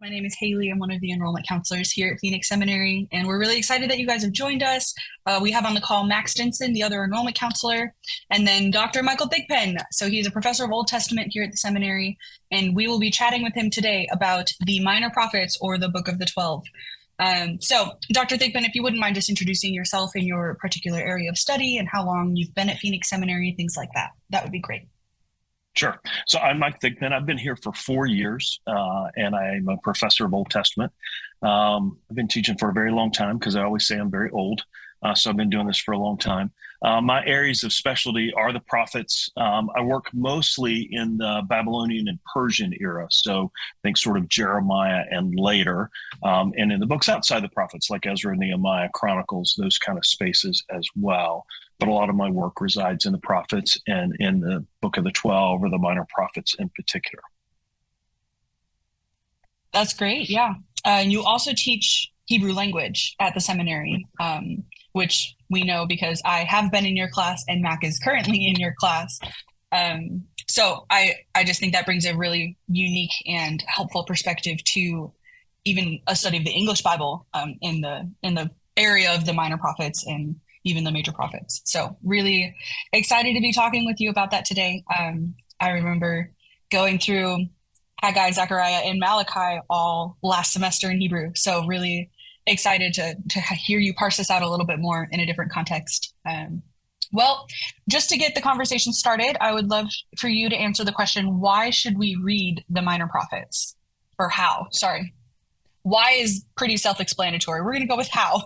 My name is Haley. I'm one of the enrollment counselors here at Phoenix Seminary, and we're really excited that you guys have joined us. We have on the call Max Stinson, the other enrollment counselor, and then Dr. Michael Thigpen. So he's a professor of Old Testament here at the seminary, and we will be chatting with him today about the Minor Prophets or the Book of the 12. So, Dr. Thigpen, if you wouldn't mind just introducing yourself and your particular area of study and how long you've been at Phoenix Seminary, things like that, that would be great. Sure. So I'm Mike Thigpen. I've been here for 4 years, and I'm a professor of Old Testament. I've been teaching for a very long time because I always say I'm very old. So I've been doing this for a long time. My areas of specialty are the prophets. I work mostly in the Babylonian and Persian era. So think sort of Jeremiah and later, and in the books outside the prophets like Ezra, Nehemiah, Chronicles, those kind of spaces as well. But a lot of my work resides in the prophets and in the Book of the 12 or the minor prophets in particular. That's great. Yeah. And you also teach Hebrew language at the seminary, which we know because I have been in your class and Mac is currently in your class. So I just think that brings a really unique and helpful perspective to even a study of the English Bible in the area of the minor prophets and even the major prophets. So really excited to be talking with you about that today. I remember going through Haggai, Zechariah, and Malachi all last semester in Hebrew. So really excited to hear you parse this out a little bit more in a different context. Well, just to get the conversation started, I would love for you to answer the question, why should we read the minor prophets? Or how, sorry. Why is pretty self-explanatory. We're going to go with how.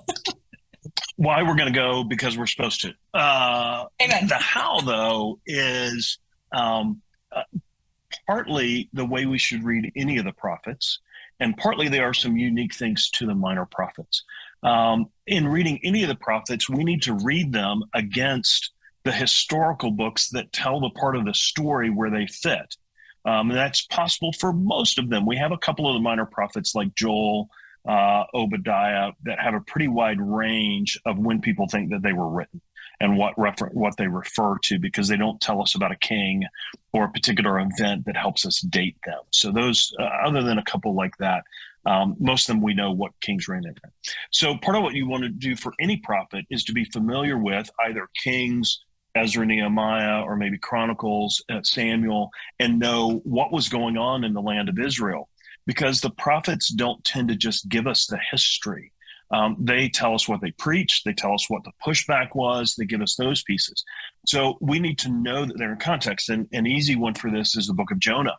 Why we're going to go because we're supposed to. Amen. The how, though, is partly the way we should read any of the prophets, and partly there are some unique things to the minor prophets. In reading any of the prophets, we need to read them against the historical books that tell the part of the story where they fit. And that's possible for most of them. We have a couple of the minor prophets like Joel, Obadiah, that have a pretty wide range of when people think that they were written and what they refer to, because they don't tell us about a king or a particular event that helps us date them. So those, other than a couple like that, most of them we know what kings reign in. So part of what you want to do for any prophet is to be familiar with either Kings, Ezra, Nehemiah, or maybe Chronicles, Samuel, and know what was going on in the land of Israel. Because the prophets don't tend to just give us the history. They tell us what they preached. They tell us what the pushback was. They give us those pieces. So we need to know that they're in context. And an easy one for this is the book of Jonah.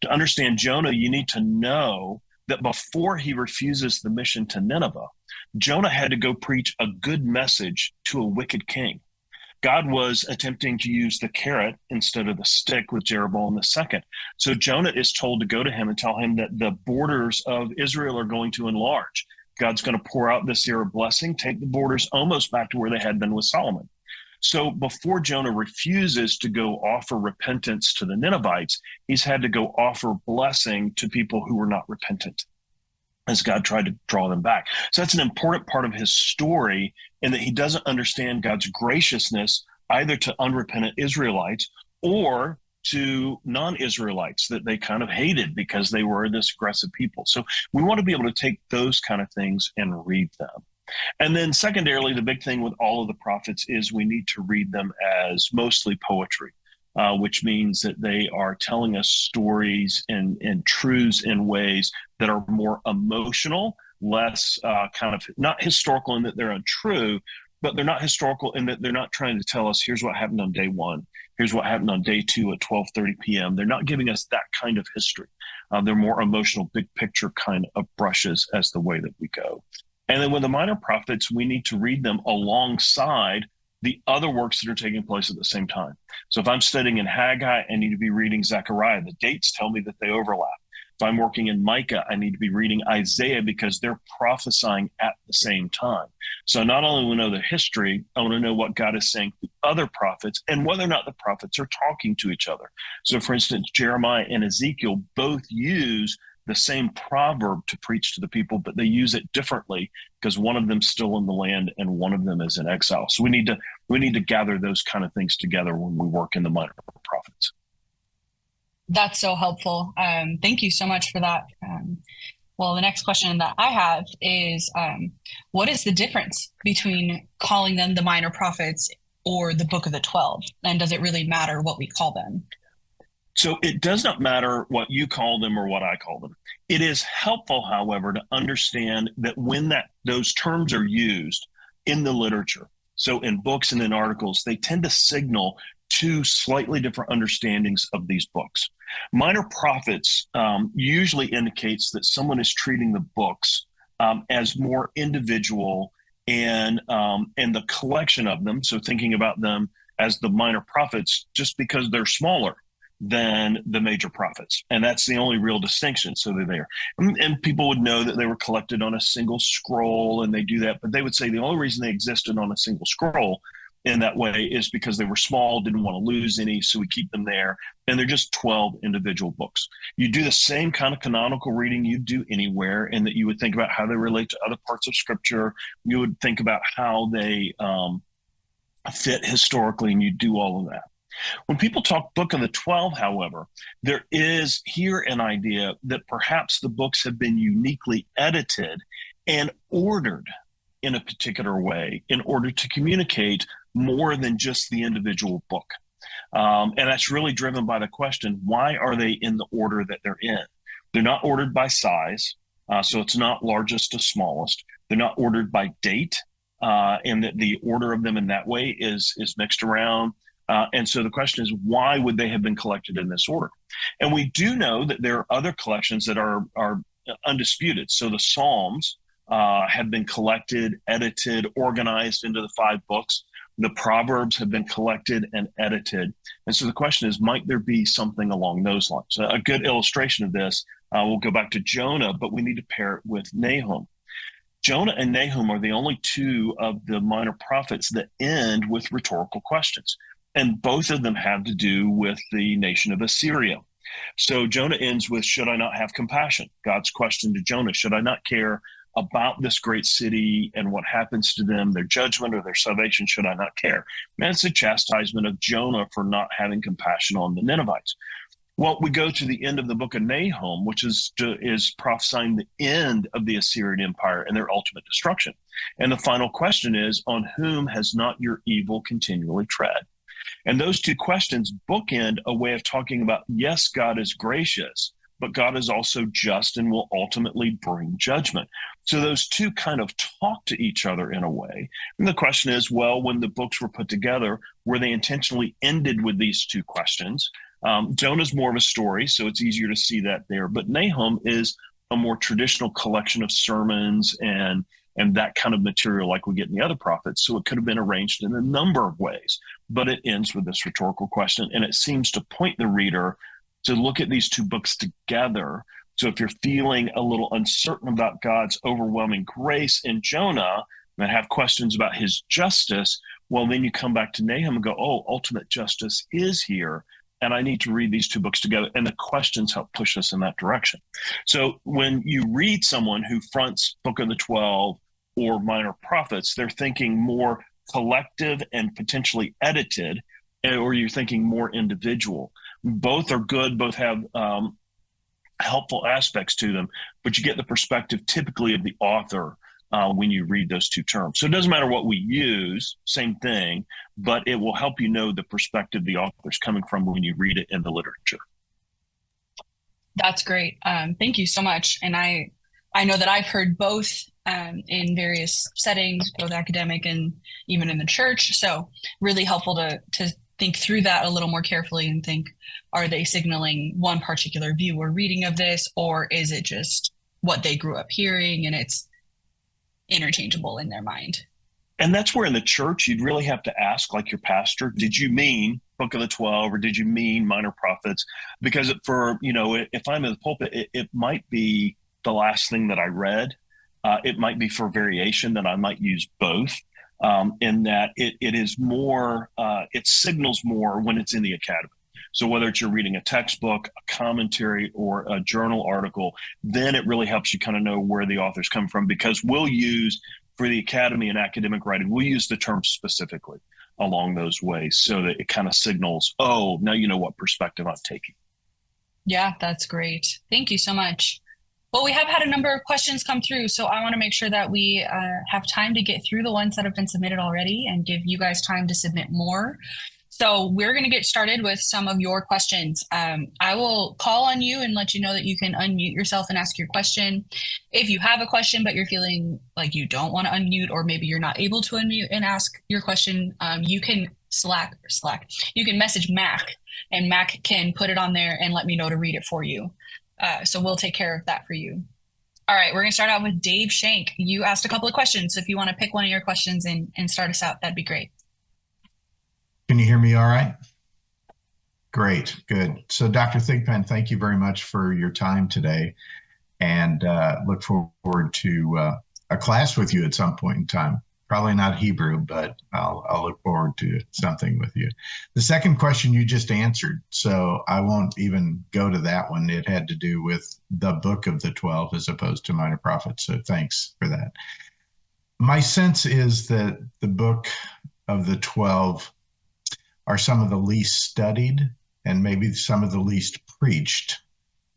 To understand Jonah, you need to know that before he refuses the mission to Nineveh, Jonah had to go preach a good message to a wicked king. God was attempting to use the carrot instead of the stick with Jeroboam II. So Jonah is told to go to him and tell him that the borders of Israel are going to enlarge. God's going to pour out this year of blessing, take the borders almost back to where they had been with Solomon. So before Jonah refuses to go offer repentance to the Ninevites, he's had to go offer blessing to people who were not repentant, as God tried to draw them back. So that's an important part of his story, in that he doesn't understand God's graciousness either to unrepentant Israelites or to non-Israelites that they kind of hated because they were this aggressive people. So we want to be able to take those kind of things and read them. And then secondarily, the big thing with all of the prophets is we need to read them as mostly poetry. Which means that they are telling us stories and truths in ways that are more emotional, less kind of not historical in that they're untrue, but they're not historical in that they're not trying to tell us, here's what happened on day one, here's what happened on day two at 12:30 p.m. They're not giving us that kind of history. They're more emotional, big picture kind of brushes as the way that we go. And then with the minor prophets, we need to read them alongside the other works that are taking place at the same time. So if I'm studying in Haggai, I need to be reading Zechariah. The dates tell me that they overlap. If I'm working in Micah, I need to be reading Isaiah because they're prophesying at the same time. So not only will we know the history, I want to know what God is saying to other prophets and whether or not the prophets are talking to each other. So for instance, Jeremiah and Ezekiel both use the same proverb to preach to the people, but they use it differently because one of them's still in the land and one of them is in exile. So we need to gather those kind of things together when we work in the minor prophets. That's so helpful. Thank you so much for that. Well, the next question that I have is what is the difference between calling them the minor prophets or the Book of the 12? And does it really matter what we call them? So it does not matter what you call them or what I call them. It is helpful, however, to understand that when those terms are used in the literature, so in books and in articles, they tend to signal two slightly different understandings of these books. Minor prophets usually indicates that someone is treating the books as more individual and the collection of them. So thinking about them as the minor prophets, just because they're smaller than the major prophets. And that's the only real distinction. So they're there. And people would know that they were collected on a single scroll and they do that. But they would say the only reason they existed on a single scroll in that way is because they were small, didn't want to lose any. So we keep them there. And they're just 12 individual books. You do the same kind of canonical reading you do anywhere, and that you would think about how they relate to other parts of scripture. You would think about how they fit historically, and you do all of that. When people talk Book of the 12, however, there is here an idea that perhaps the books have been uniquely edited and ordered in a particular way in order to communicate more than just the individual book. And that's really driven by the question, why are they in the order that they're in? They're not ordered by size, so it's not largest to smallest. They're not ordered by date, and that the order of them in that way is mixed around. And so the question is, why would they have been collected in this order? And we do know that there are other collections that are undisputed. So the Psalms have been collected, edited, organized into the 5 books. The Proverbs have been collected and edited. And so the question is, might there be something along those lines? A good illustration of this, we'll go back to Jonah, but we need to pair it with Nahum. Jonah and Nahum are the only 2 of the minor prophets that end with rhetorical questions. And both of them have to do with the nation of Assyria. So Jonah ends with, should I not have compassion? God's question to Jonah, should I not care about this great city and what happens to them, their judgment or their salvation? Should I not care? And it's a chastisement of Jonah for not having compassion on the Ninevites. Well, we go to the end of the book of Nahum, which is prophesying the end of the Assyrian Empire and their ultimate destruction. And the final question is, on whom has not your evil continually tread? And those 2 questions bookend a way of talking about, yes, God is gracious, but God is also just and will ultimately bring judgment. So those 2 kind of talk to each other in a way. And the question is, well, when the books were put together, were they intentionally ended with these 2 questions? Jonah's more of a story, so it's easier to see that there. But Nahum is a more traditional collection of sermons and that kind of material like we get in the other prophets. So it could have been arranged in a number of ways, but it ends with this rhetorical question. And it seems to point the reader to look at these 2 books together. So if you're feeling a little uncertain about God's overwhelming grace in Jonah and have questions about his justice, well, then you come back to Nahum and go, oh, ultimate justice is here. And I need to read these 2 books together. And the questions help push us in that direction. So when you read someone who fronts Book of the 12 or minor prophets, they're thinking more collective and potentially edited, or you're thinking more individual. Both are good, both have helpful aspects to them, but you get the perspective typically of the author when you read those 2 terms. So it doesn't matter what we use, same thing, but it will help you know the perspective the author's coming from when you read it in the literature. That's great. Thank you so much. And I know that I've heard both in various settings, both academic and even in the church. So really helpful to think through that a little more carefully and think, are they signaling one particular view or reading of this, or is it just what they grew up hearing and it's interchangeable in their mind? And that's where in the church, you'd really have to ask, like your pastor, did you mean Book of the 12 or did you mean minor prophets? Because if I'm in the pulpit, it might be the last thing that I read. It might be for variation that I might use both, in that it is more, it signals more when it's in the academy. So whether it's you're reading a textbook, a commentary, or a journal article, then it really helps you kind of know where the author's come from, because we'll use, for the academy and academic writing, we'll use the term specifically along those ways so that it kind of signals, oh, now you know what perspective I'm taking. Yeah, that's great. Thank you so much. Well, we have had a number of questions come through, so I want to make sure that we have time to get through the ones that have been submitted already and give you guys time to submit more. So we're going to get started with some of your questions. I will call on you and let you know that you can unmute yourself and ask your question. If you have a question, but you're feeling like you don't want to unmute, or maybe you're not able to unmute and ask your question, you can you can message Mac, and Mac can put it on there and let me know to read it for you. So we'll take care of that for you. All right, we're going to start out with Dave Shank. You asked a couple of questions. So if you want to pick one of your questions and start us out, that'd be great. Can you hear me all right? Great, good. So Dr. Thigpen, thank you very much for your time today, and look forward to a class with you at some point in time. Probably not Hebrew, but I'll look forward to something with you. The second question you just answered, so I won't even go to that one. It had to do with the book of the 12 as opposed to minor prophets, so thanks for that. My sense is that the book of the 12 are some of the least studied and maybe some of the least preached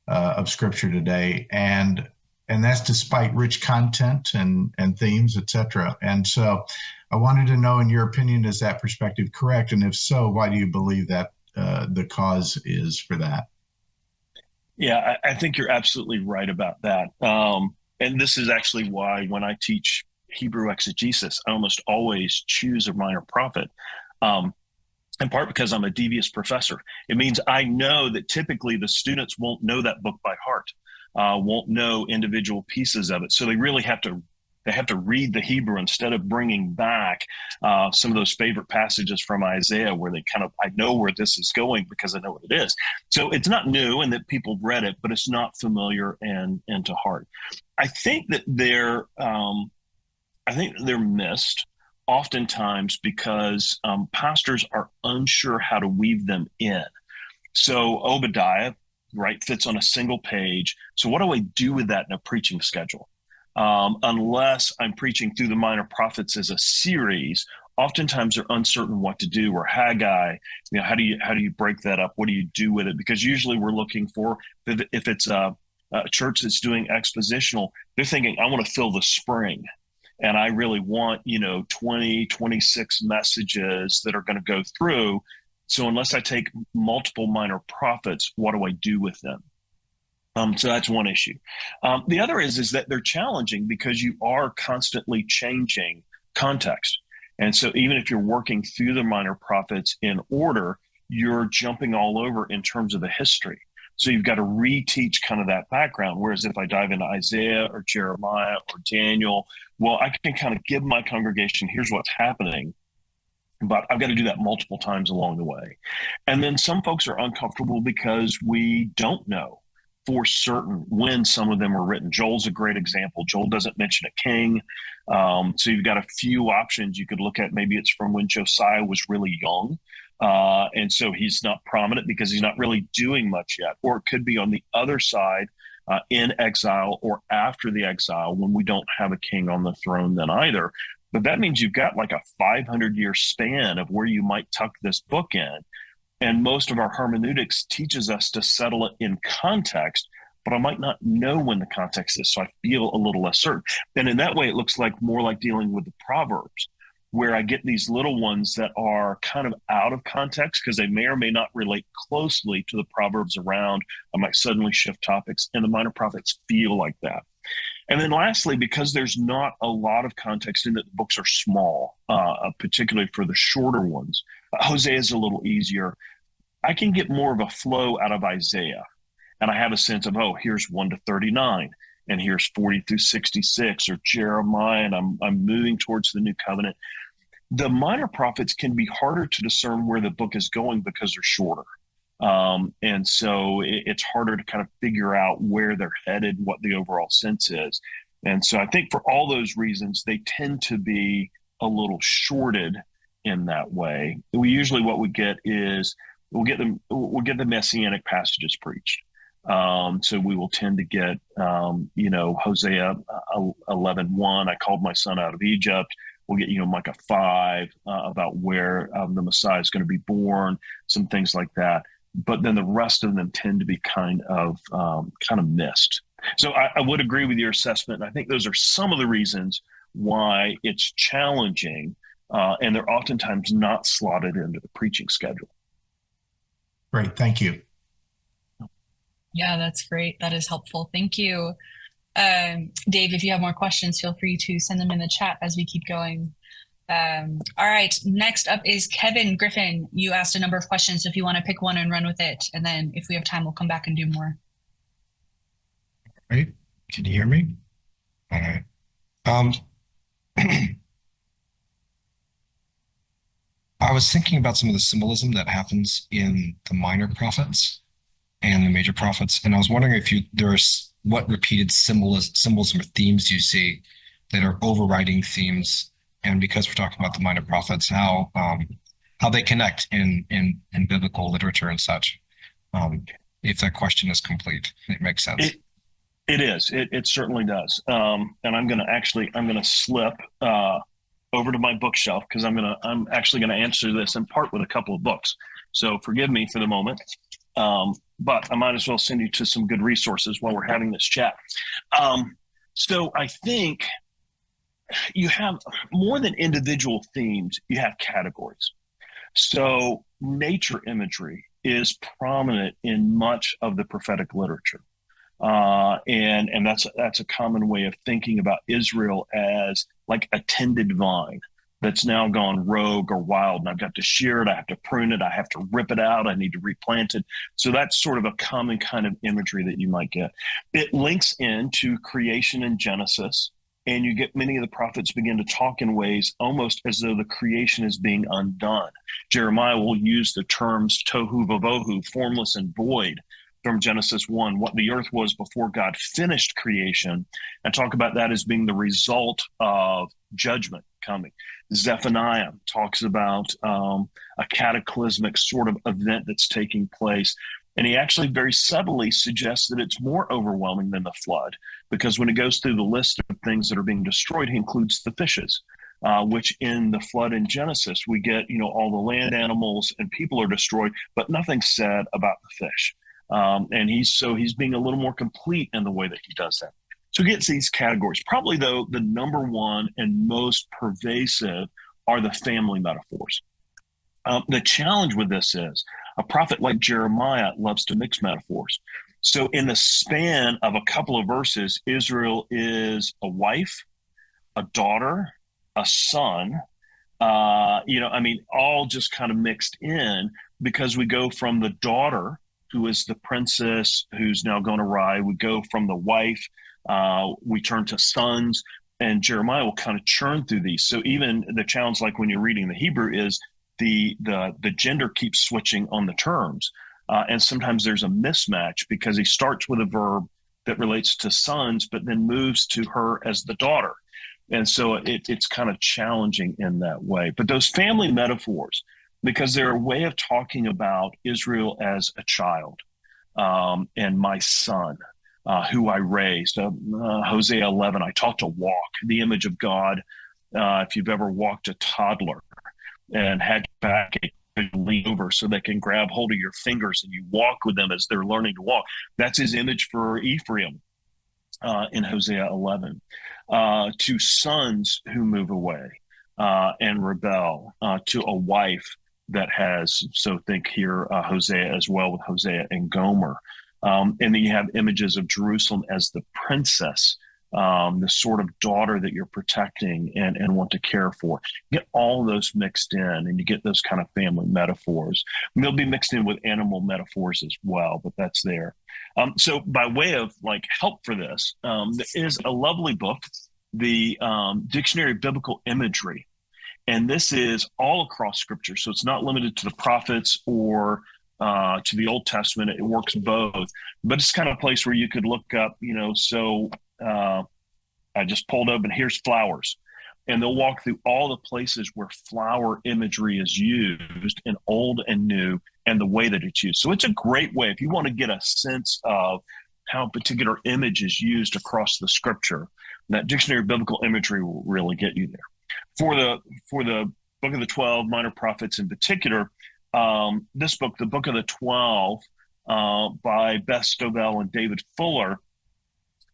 of Scripture today, and that's despite rich content and themes, etc. And so I wanted to know, in your opinion, is that perspective correct? And if so, why do you believe that the cause is for that? Yeah, I think you're absolutely right about that. And this is actually why when I teach Hebrew exegesis, I almost always choose a minor prophet. In part because I'm a devious professor. It means I know that typically the students won't know that book by heart, won't know individual pieces of it. So they really have to read the Hebrew instead of bringing back some of those favorite passages from Isaiah where they I know where this is going because I know what it is. So it's not new and that people read it, but it's not familiar and to heart. I think that they're missed oftentimes because pastors are unsure how to weave them in. So Obadiah, right, fits on a single page. So what do I do with that in a preaching schedule? Unless I'm preaching through the minor prophets as a series, oftentimes they're uncertain what to do. Or Haggai, how do you break that up? What do you do with it? Because usually we're looking for, if it's a church that's doing expositional, they're thinking, I want to fill the spring. And I really want, 20, 26 messages that are going to go through. So unless I take multiple minor prophets, what do I do with them? So that's one issue. The other is that they're challenging because you are constantly changing context. And so even if you're working through the minor prophets in order, you're jumping all over in terms of the history. So you've got to reteach kind of that background. Whereas if I dive into Isaiah or Jeremiah or Daniel, well, I can kind of give my congregation, here's what's happening, but I've got to do that multiple times along the way. And then some folks are uncomfortable because we don't know for certain when some of them were written. Joel's a great example. Joel doesn't mention a king. So you've got a few options you could look at. Maybe it's from when Josiah was really young. And so he's not prominent because he's not really doing much yet. Or it could be on the other side, in exile or after the exile when we don't have a king on the throne then either. But that means you've got like a 500-year span of where you might tuck this book in. And most of our hermeneutics teaches us to settle it in context, but I might not know when the context is, so I feel a little less certain. And in that way, it looks like more like dealing with the Proverbs, where I get these little ones that are kind of out of context because they may or may not relate closely to the Proverbs around. I might suddenly shift topics, and the minor prophets feel like that. And then lastly, because there's not a lot of context in that the books are small, particularly for the shorter ones, Hosea is a little easier. I can get more of a flow out of Isaiah, and I have a sense of, oh, here's 1 to 39, and here's 40 through 66, or Jeremiah, and I'm moving towards the new covenant. The minor prophets can be harder to discern where the book is going because they're shorter. And so it's harder to kind of figure out where they're headed, what the overall sense is. And so I think for all those reasons, they tend to be a little shorted in that way. What we get is we'll get the messianic passages preached. So we will tend to get, Hosea 11:1, I called my son out of Egypt. We'll get, Micah 5 about where the Messiah is going to be born, some things like that. But then the rest of them tend to be kind of missed. So I would agree with your assessment. And I think those are some of the reasons why it's challenging, and they're oftentimes not slotted into the preaching schedule. Great. Thank you. Yeah, that's great. That is helpful. Thank you. Dave, if you have more questions, feel free to send them in the chat as we keep going. All right, next up is Kevin Griffin. You asked a number of questions, so if you want to pick one and run with it, and then if we have time, we'll come back and do more. Right? Can you hear me? All right. I was thinking about some of the symbolism that happens in the minor prophets and the major prophets, and I was wondering if there's what repeated symbolism or themes you see that are overriding themes, and because we're talking about the minor prophets, how they connect in biblical literature and such. If that question is complete, it makes sense. It is. It certainly does. And I'm going to slip over to my bookshelf because I'm actually going to answer this in part with a couple of books. So forgive me for the moment. But I might as well send you to some good resources while we're having this chat. So I think you have more than individual themes, you have categories. So nature imagery is prominent in much of the prophetic literature. And that's a common way of thinking about Israel as like a tended vine that's now gone rogue or wild, and I've got to shear it, I have to prune it, I have to rip it out, I need to replant it. So that's sort of a common kind of imagery that you might get. It links into creation in Genesis, and you get many of the prophets begin to talk in ways almost as though the creation is being undone. Jeremiah will use the terms tohu vavohu, formless and void, from Genesis 1, what the earth was before God finished creation, and talk about that as being the result of judgment coming. Zephaniah talks about a cataclysmic sort of event that's taking place. And he actually very subtly suggests that it's more overwhelming than the flood, because when he goes through the list of things that are being destroyed, he includes the fishes, which in the flood in Genesis, we get, all the land animals and people are destroyed, but nothing's said about the fish. And he's being a little more complete in the way that he does that. So he gets these categories. Probably, though, the number one and most pervasive are the family metaphors. The challenge with this is a prophet like Jeremiah loves to mix metaphors. So in the span of a couple of verses, Israel is a wife, a daughter, a son, all just kind of mixed in, because we go from the daughter, who is the princess who's now gone awry. We go from the wife, we turn to sons, and Jeremiah will kind of churn through these. So even the challenge, like when you're reading the Hebrew, is the gender keeps switching on the terms. And sometimes there's a mismatch because he starts with a verb that relates to sons, but then moves to her as the daughter. And so it's kind of challenging in that way. But those family metaphors, because they're a way of talking about Israel as a child, and my son, who I raised. Hosea 11, I taught to walk, the image of God. If you've ever walked a toddler and had your back lean over so they can grab hold of your fingers and you walk with them as they're learning to walk, that's his image for Ephraim in Hosea 11. To sons who move away and rebel, to a wife that has, so think here Hosea as well, with Hosea and Gomer. And then you have images of Jerusalem as the princess, the sort of daughter that you're protecting and want to care for. You get all those mixed in, and you get those kind of family metaphors. And they'll be mixed in with animal metaphors as well, but that's there. So by way of help for this, there is a lovely book, the Dictionary of Biblical Imagery. And this is all across Scripture. So it's not limited to the prophets or to the Old Testament. It works both. But it's kind of a place where you could look up, I just pulled open, here's flowers. And they'll walk through all the places where flower imagery is used in Old and New and the way that it's used. So it's a great way if you want to get a sense of how a particular image is used across the Scripture. That Dictionary of Biblical Imagery will really get you there. For the Book of the 12 Minor Prophets in particular, this book, the Book of the 12, by Beth Stovell and David Fuller,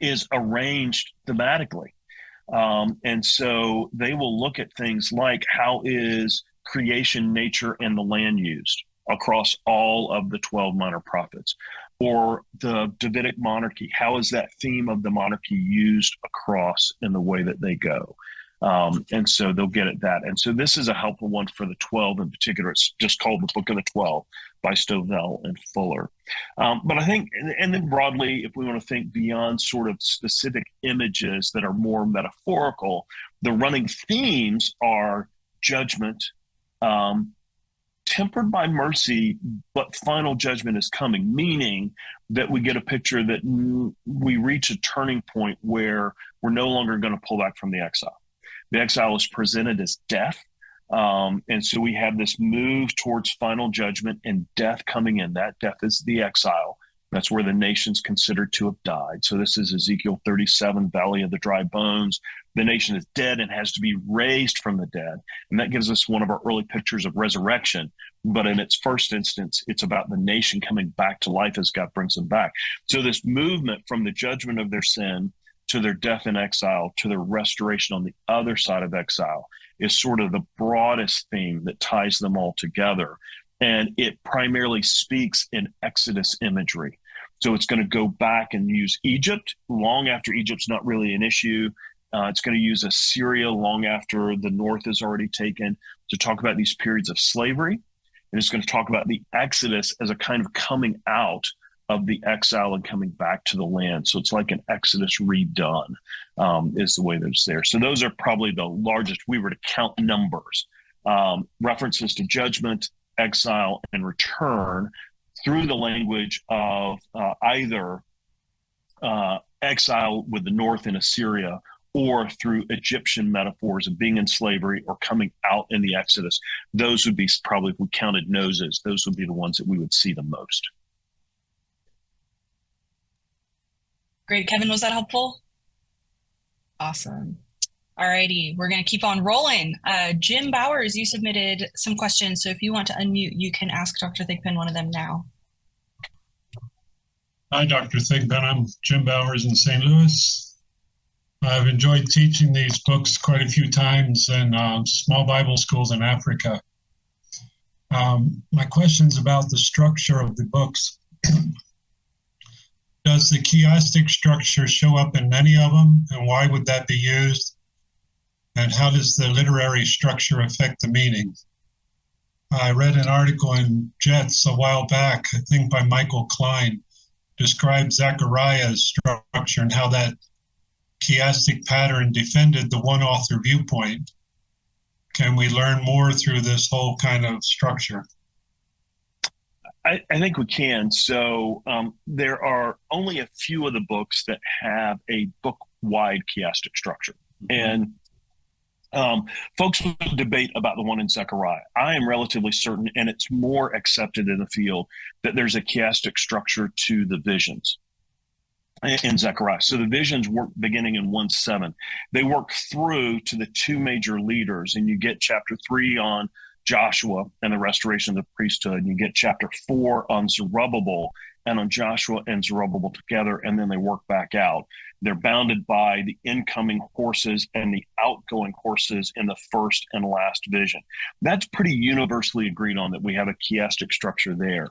is arranged thematically. And so they will look at things like, how is creation, nature, and the land used across all of the 12 minor prophets? Or the Davidic monarchy, how is that theme of the monarchy used across in the way that they go? And so they'll get at that. And so this is a helpful one for the 12 in particular. It's just called the Book of the 12 by Stovell and Fuller. But I think, and then broadly, if we want to think beyond sort of specific images that are more metaphorical, the running themes are judgment, tempered by mercy, but final judgment is coming, meaning that we get a picture that we reach a turning point where we're no longer going to pull back from the exile. The exile is presented as death. And so we have this move towards final judgment and death coming in. That death is the exile. That's where the nation's considered to have died. So this is Ezekiel 37, Valley of the Dry Bones. The nation is dead and has to be raised from the dead. And that gives us one of our early pictures of resurrection. But in its first instance, it's about the nation coming back to life as God brings them back. So this movement from the judgment of their sin to their death in exile, to their restoration on the other side of exile, is sort of the broadest theme that ties them all together. And it primarily speaks in Exodus imagery. So it's going to go back and use Egypt long after Egypt's not really an issue. It's going to use Assyria long after the north is already taken, to talk about these periods of slavery. And it's going to talk about the Exodus as a kind of coming out of the exile and coming back to the land. So it's like an Exodus redone, is the way that it's there. So those are probably the largest, we were to count numbers, references to judgment, exile, and return through the language of either exile with the north in Assyria, or through Egyptian metaphors of being in slavery or coming out in the Exodus. Those would be probably, if we counted noses, those would be the ones that we would see the most. Great. Kevin, was that helpful? Awesome. All righty. We're going to keep on rolling. Jim Bowers, you submitted some questions. So if you want to unmute, you can ask Dr. Thigpen one of them now. Hi, Dr. Thigpen. I'm Jim Bowers in St. Louis. I've enjoyed teaching these books quite a few times in small Bible schools in Africa. My question's about the structure of the books. Does the chiastic structure show up in many of them, and why would that be used? And how does the literary structure affect the meaning? I read an article in Jets a while back, I think by Michael Klein, described Zechariah's structure and how that chiastic pattern defended the one author viewpoint. Can we learn more through this whole kind of structure? I think we can. So there are only a few of the books that have a book-wide chiastic structure. And folks will debate about the one in Zechariah. I am relatively certain, and it's more accepted in the field, that there's a chiastic structure to the visions in Zechariah. So the visions work beginning in 1:7. They work through to the two major leaders, and you get chapter 3 on Joshua and the restoration of the priesthood, and you get chapter 4 on Zerubbabel and on Joshua and Zerubbabel together, and then they work back out. They're bounded by the incoming horses and the outgoing horses in the first and last vision. That's pretty universally agreed on, that we have a chiastic structure there.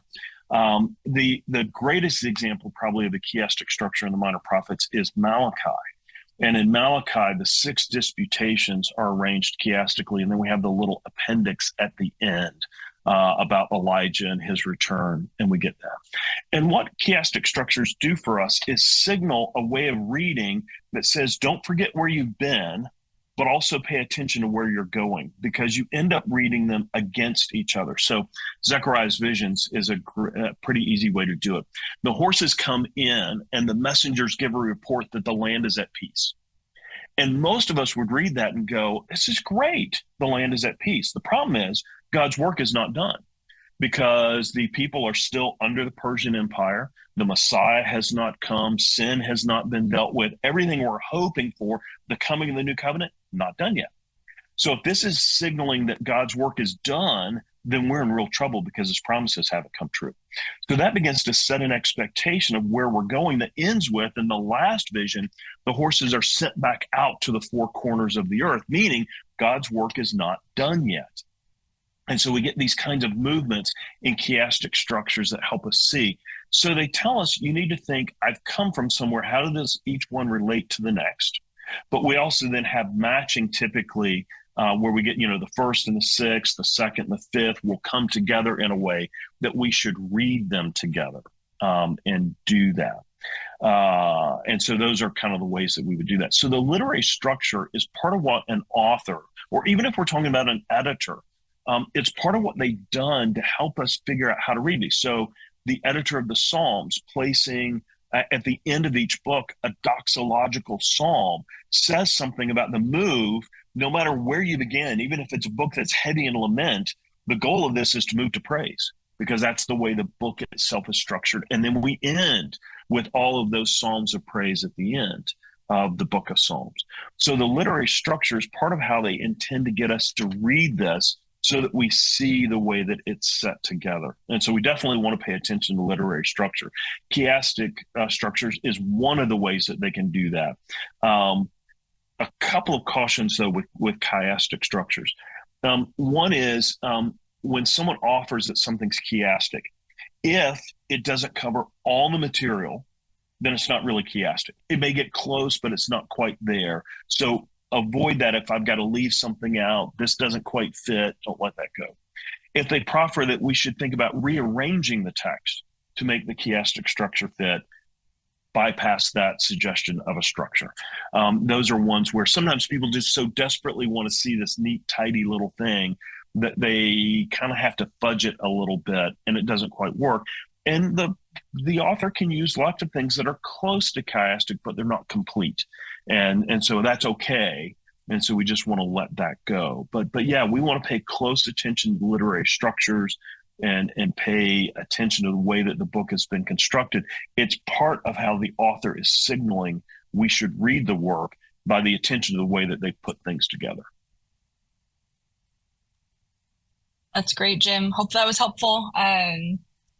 The greatest example probably of the chiastic structure in the minor prophets is Malachi. And in Malachi, the 6 disputations are arranged chiastically, and then we have the little appendix at the end about Elijah and his return, and we get that. And what chiastic structures do for us is signal a way of reading that says, don't forget where you've been, but also pay attention to where you're going, because you end up reading them against each other. So Zechariah's visions is a pretty easy way to do it. The horses come in and the messengers give a report that the land is at peace. And most of us would read that and go, this is great. The land is at peace. The problem is God's work is not done, because the people are still under the Persian Empire. The Messiah has not come. Sin has not been dealt with. Everything we're hoping for, the coming of the new covenant, not done yet. So if this is signaling that God's work is done, then we're in real trouble because his promises haven't come true. So that begins to set an expectation of where we're going that ends with, in the last vision, the horses are sent back out to the four corners of the earth, meaning God's work is not done yet. And so we get these kinds of movements in chiastic structures that help us see. So they tell us you need to think, I've come from somewhere. How does each one relate to the next? But we also then have matching typically where we get, the first and the sixth, the second and the fifth will come together in a way that we should read them together and do that. And so those are kind of the ways that we would do that. So the literary structure is part of what an author, or even if we're talking about an editor, it's part of what they've done to help us figure out how to read these. So the editor of the Psalms placing at the end of each book a doxological psalm says something about the move, no matter where you begin, even if it's a book that's heavy in lament, the goal of this is to move to praise, because that's the way the book itself is structured. And then we end with all of those psalms of praise at the end of the book of Psalms. So the literary structure is part of how they intend to get us to read this so that we see the way that it's set together. And so we definitely want to pay attention to literary structure. Chiastic structures is one of the ways that they can do that. A couple of cautions, though, with chiastic structures. One is when someone offers that something's chiastic, if it doesn't cover all the material, then it's not really chiastic. It may get close, but it's not quite there. So avoid that. If I've got to leave something out, this doesn't quite fit, don't let that go. If they proffer that we should think about rearranging the text to make the chiastic structure fit, bypass that suggestion of a structure. Those are ones where sometimes people just so desperately want to see this neat, tidy little thing that they kind of have to fudge it a little bit, and it doesn't quite work. And the author can use lots of things that are close to chiastic, but they're not complete. And so that's okay. And so we just want to let that go. But yeah, we want to pay close attention to literary structures and pay attention to the way that the book has been constructed. It's part of how the author is signaling we should read the work by the attention to the way that they put things together. That's great, Jim. Hope that was helpful.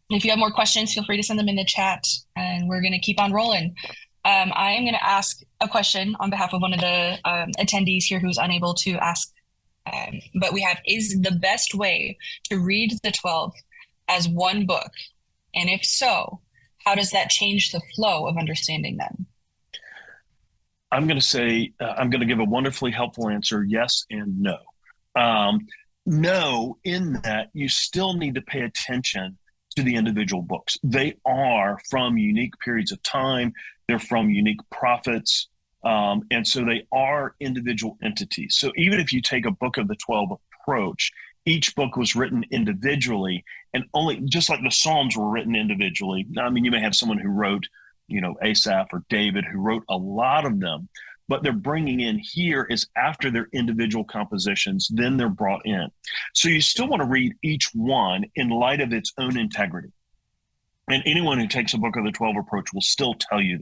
If you have more questions, feel free to send them in the chat, and we're going to keep on rolling. I am going to ask a question on behalf of one of the attendees here who's unable to ask, but we have, is the best way to read the 12 as one book? And if so, how does that change the flow of understanding them? I'm going to say, I'm going to give a wonderfully helpful answer, yes and no. No, in that you still need to pay attention to the individual books. They are from unique periods of time. They're from unique prophets. And so they are individual entities. So even if you take a book of the 12 approach, each book was written individually, and only just like the Psalms were written individually. I mean, you may have someone who wrote, Asaph or David, who wrote a lot of them, but they're bringing in here is after their individual compositions, then they're brought in. So you still want to read each one in light of its own integrity. And anyone who takes a book of the 12 approach will still tell you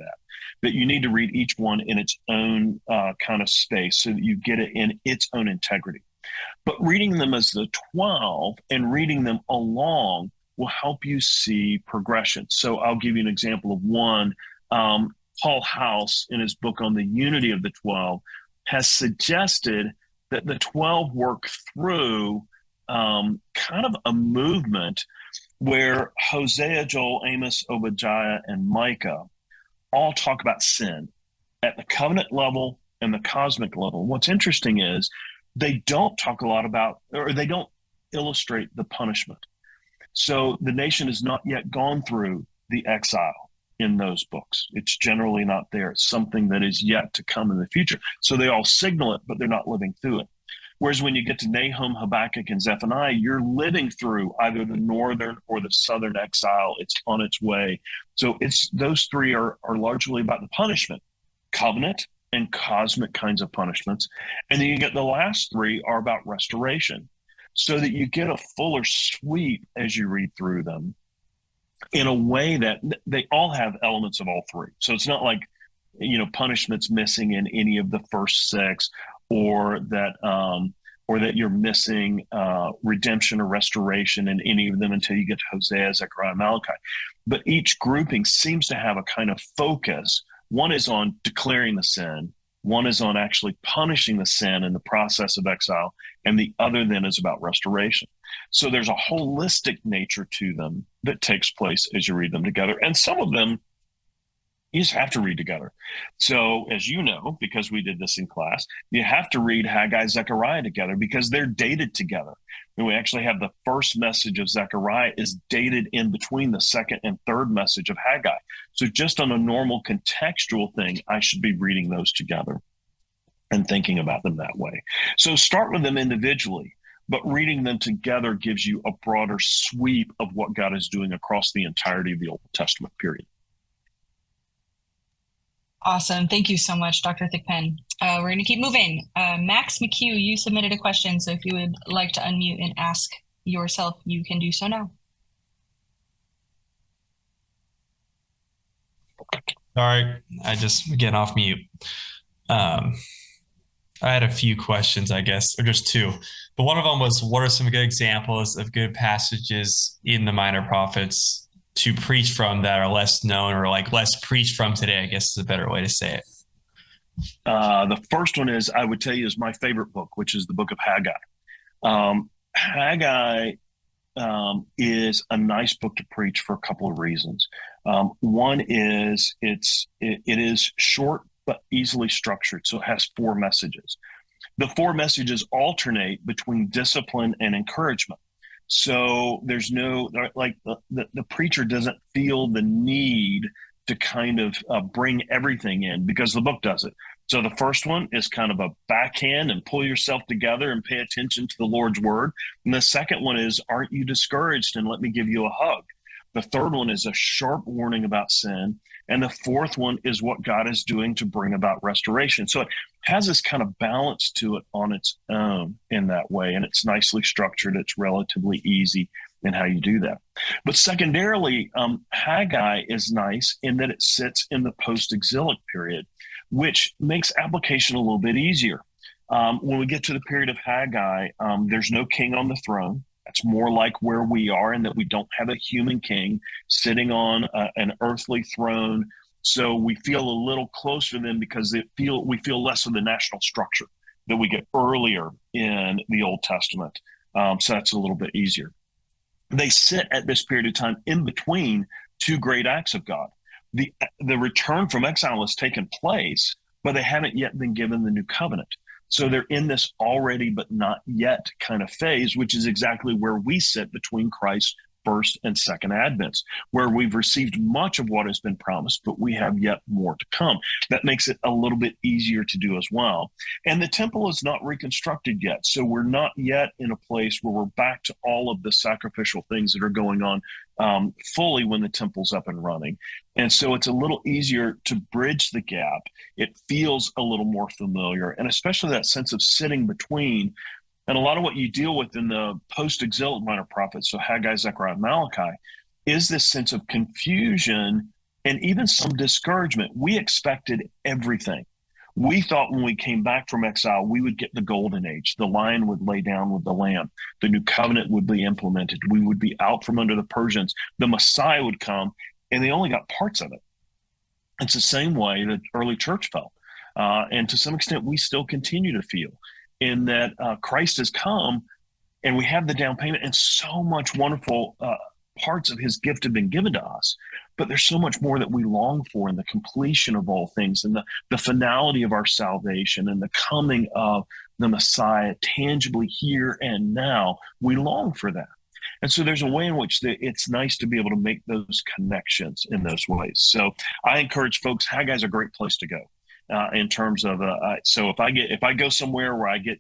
that you need to read each one in its own kind of space so that you get it in its own integrity. But reading them as the 12 and reading them along will help you see progression. So I'll give you an example of one. Paul House, in his book on the unity of the 12, has suggested that the 12 work through kind of a movement where Hosea, Joel, Amos, Obadiah, and Micah all talk about sin at the covenant level and the cosmic level. What's interesting is they don't talk a lot about, or they don't illustrate the punishment. So the nation has not yet gone through the exile in those books. It's generally not there. It's something that is yet to come in the future. So they all signal it, but they're not living through it. Whereas when you get to Nahum, Habakkuk, and Zephaniah, you're living through either the northern or the southern exile. It's on its way. So those three are largely about the punishment, covenant and cosmic kinds of punishments. And then you get the last three are about restoration, so that you get a fuller sweep as you read through them in a way that they all have elements of all three. So it's not like, punishment's missing in any of the first six, or that or that you're missing redemption or restoration in any of them until you get to Hosea, Zechariah, Malachi. But each grouping seems to have a kind of focus. One is on declaring the sin, one is on actually punishing the sin in the process of exile, and the other then is about restoration. So there's a holistic nature to them that takes place as you read them together. And some of them you just have to read together. So as you know, because we did this in class, you have to read Haggai, Zechariah together because they're dated together. And we actually have the first message of Zechariah is dated in between the second and third message of Haggai. So just on a normal contextual thing, I should be reading those together and thinking about them that way. So start with them individually, but reading them together gives you a broader sweep of what God is doing across the entirety of the Old Testament period. Awesome. Thank you so much, Dr. Thigpen. We're going to keep moving. Max McHugh, you submitted a question, so if you would like to unmute and ask yourself, you can do so now. Sorry, I just getting off mute. I had a few questions, I guess, or just two. But one of them was, what are some good examples of good passages in the Minor Prophets to preach from that are less known or like less preached from today, I guess is a better way to say it? The first one is, I would tell you, is my favorite book, which is the book of Haggai. Haggai is a nice book to preach for a couple of reasons. One is it is short but easily structured, so it has 4 messages. The 4 messages alternate between discipline and encouragement. So there's no, like the preacher doesn't feel the need to kind of bring everything in because the book does it. So the first one is kind of a backhand and pull yourself together and pay attention to the Lord's word. And the second one is, aren't you discouraged? And let me give you a hug. The third one is a sharp warning about sin. And the fourth one is what God is doing to bring about restoration. So it has this kind of balance to it on its own in that way. And it's nicely structured. It's relatively easy in how you do that. But secondarily, Haggai is nice in that it sits in the post-exilic period, which makes application a little bit easier. When we get to the period of Haggai, there's no king on the throne. That's more like where we are in that we don't have a human king sitting on an earthly throne. So we feel a little closer to them because we feel less of the national structure that we get earlier in the Old Testament. So that's a little bit easier. They sit at this period of time in between 2 great acts of God. The return from exile has taken place, but they haven't yet been given the new covenant. So they're in this already but not yet kind of phase, which is exactly where we sit between Christ's first and second advents, where we've received much of what has been promised, but we have yet more to come. That makes it a little bit easier to do as well. And the temple is not reconstructed yet. So we're not yet in a place where we're back to all of the sacrificial things that are going on fully when the temple's up and running. And so it's a little easier to bridge the gap. It feels a little more familiar, and especially that sense of sitting between. And a lot of what you deal with in the post-exilic minor prophets, so Haggai, Zechariah, Malachi, is this sense of confusion and even some discouragement. We expected everything. We thought when we came back from exile, we would get the golden age. The lion would lay down with the lamb. The new covenant would be implemented. We would be out from under the Persians. The Messiah would come, and they only got parts of it. It's the same way the early church felt. And to some extent, we still continue to feel in that Christ has come and we have the down payment and so much wonderful parts of his gift have been given to us. But there's so much more that we long for in the completion of all things and the finality of our salvation and the coming of the Messiah tangibly here and now. We long for that. And so there's a way in which it's nice to be able to make those connections in those ways. So I encourage folks, Haggai's a great place to go. In terms of so if I go somewhere where I get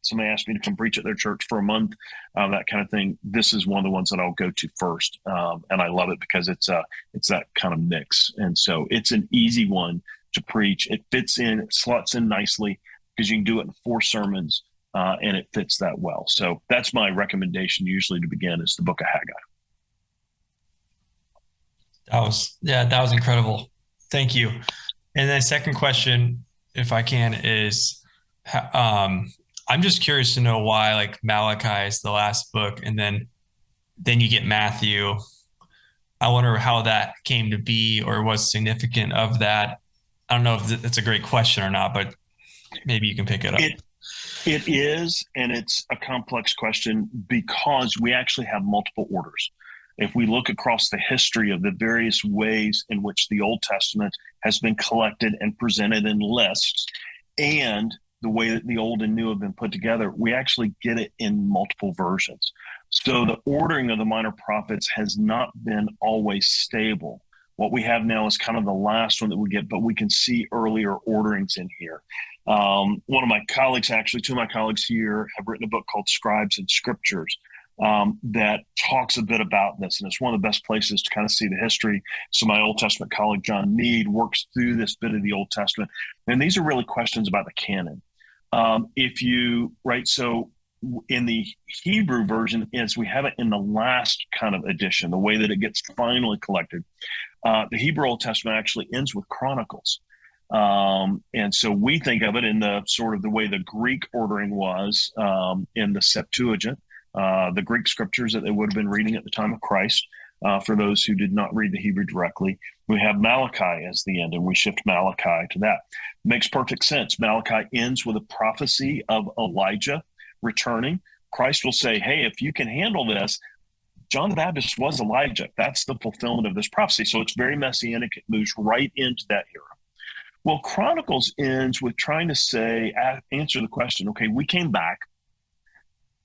somebody asks me to come preach at their church for a month, that kind of thing, this is one of the ones that I'll go to first, and I love it because it's that kind of mix, and so it's an easy one to preach. It fits in, it slots in nicely because you can do it in 4 sermons, and it fits that well. So that's my recommendation usually to begin is the book of Haggai. That was incredible. Thank you. And then second question, if I can, is I I'm just curious to know why like Malachi is the last book, and then you get Matthew. I wonder how that came to be or was significant of that. I don't know if that's a great question or not, but maybe you can pick it up. It is, and it's a complex question because we actually have multiple orders. If we look across the history of the various ways in which the Old Testament has been collected and presented in lists, and the way that the Old and New have been put together, we actually get it in multiple versions. So the ordering of the minor prophets has not been always stable. What we have now is kind of the last one that we get, but we can see earlier orderings in here. One of my colleagues, actually, two of my colleagues here have written a book called Scribes and Scriptures that talks a bit about this. And it's one of the best places to kind of see the history. So my Old Testament colleague, John Mead, works through this bit of the Old Testament. And these are really questions about the canon. So in the Hebrew version, as we have it in the last kind of edition, the way that it gets finally collected, the Hebrew Old Testament actually ends with Chronicles. And so we think of it in the sort of the way the Greek ordering was in the Septuagint, the Greek scriptures that they would have been reading at the time of Christ. For those who did not read the Hebrew directly, we have Malachi as the end, and we shift Malachi to that. Makes perfect sense. Malachi ends with a prophecy of Elijah returning. Christ will say, hey, if you can handle this, John the Baptist was Elijah. That's the fulfillment of this prophecy. So it's very messianic. It moves right into that era. Well, Chronicles ends with trying to say, answer the question, okay, we came back.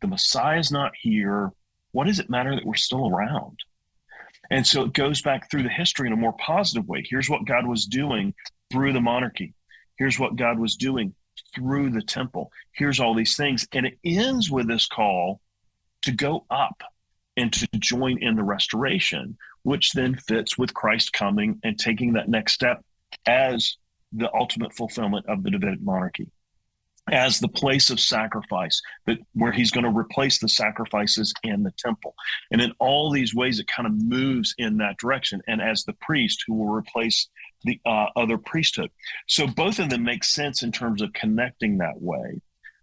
The Messiah is not here. What does it matter that we're still around? And so it goes back through the history in a more positive way. Here's what God was doing through the monarchy. Here's what God was doing through the temple. Here's all these things. And it ends with this call to go up and to join in the restoration, which then fits with Christ coming and taking that next step as the ultimate fulfillment of the Davidic monarchy, as the place of sacrifice, that where he's going to replace the sacrifices in the temple. And in all these ways, it kind of moves in that direction. And as the priest who will replace the other priesthood. So both of them make sense in terms of connecting that way.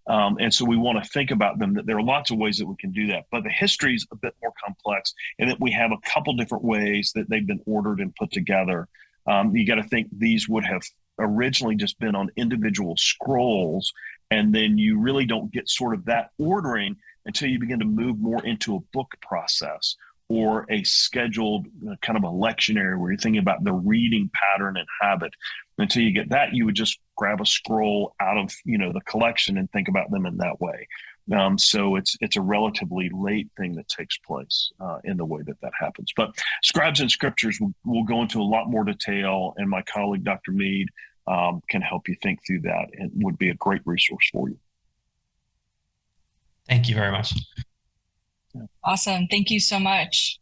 And so we want to think about them, that there are lots of ways that we can do that. But the history is a bit more complex in that we have a couple different ways that they've been ordered and put together. You got to think these would have originally just been on individual scrolls, and then you really don't get sort of that ordering until you begin to move more into a book process or a scheduled kind of a lectionary where you're thinking about the reading pattern and habit. Until you get that, you would just grab a scroll out of the collection and think about them in that way. So it's a relatively late thing that takes place in the way that happens. But Scribes and Scriptures will go into a lot more detail, and my colleague, Dr. Mead, can help you think through that and would be a great resource for you. Thank you very much. Awesome. Thank you so much.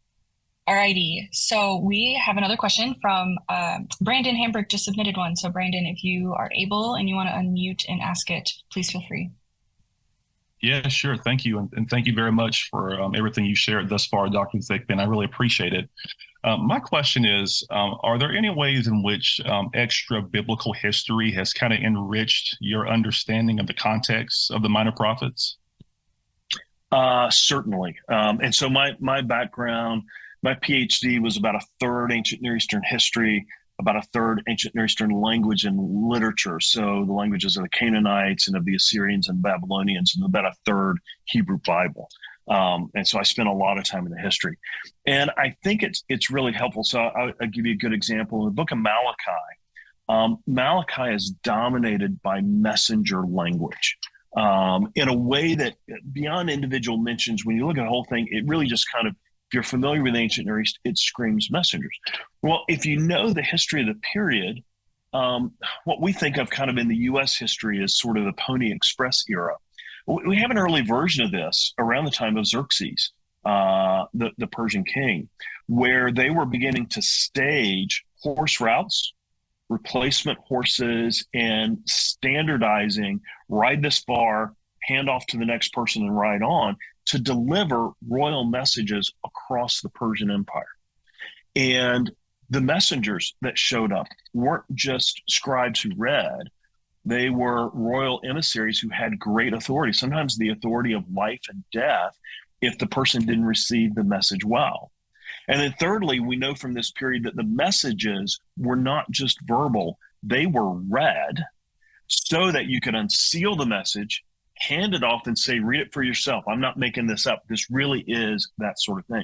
Alrighty. So we have another question from Brandon Hamburg, just submitted one. So Brandon, if you are able and you want to unmute and ask it, please feel free. Yeah, sure. Thank you. And thank you very much for everything you shared thus far, Dr. Thigpen. I really appreciate it. My question is, are there any ways in which extra biblical history has kind of enriched your understanding of the context of the minor prophets? Certainly. And so my background, my PhD was about a third ancient Near Eastern history, about a third ancient Near Eastern language and literature. So the languages of the Canaanites and of the Assyrians and Babylonians, and about a third Hebrew Bible. And so I spent a lot of time in the history. And I think it's really helpful. So I'll give you a good example. In the book of Malachi, Malachi is dominated by messenger language in a way that beyond individual mentions, when you look at the whole thing, it really just kind of, if you're familiar with ancient Near East, it screams messengers. Well, if you know the history of the period, what we think of kind of in the U.S. history is sort of the Pony Express era. We have an early version of this around the time of Xerxes, the Persian king, where they were beginning to stage horse routes, replacement horses, and standardizing, ride this far, hand off to the next person and ride on, to deliver royal messages across the Persian Empire. And the messengers that showed up weren't just scribes who read, They were royal emissaries who had great authority, sometimes the authority of life and death, if the person didn't receive the message well. And then thirdly, we know from this period that the messages were not just verbal, they were read so that you could unseal the message, hand it off and say, read it for yourself. I'm not making this up. This really is that sort of thing.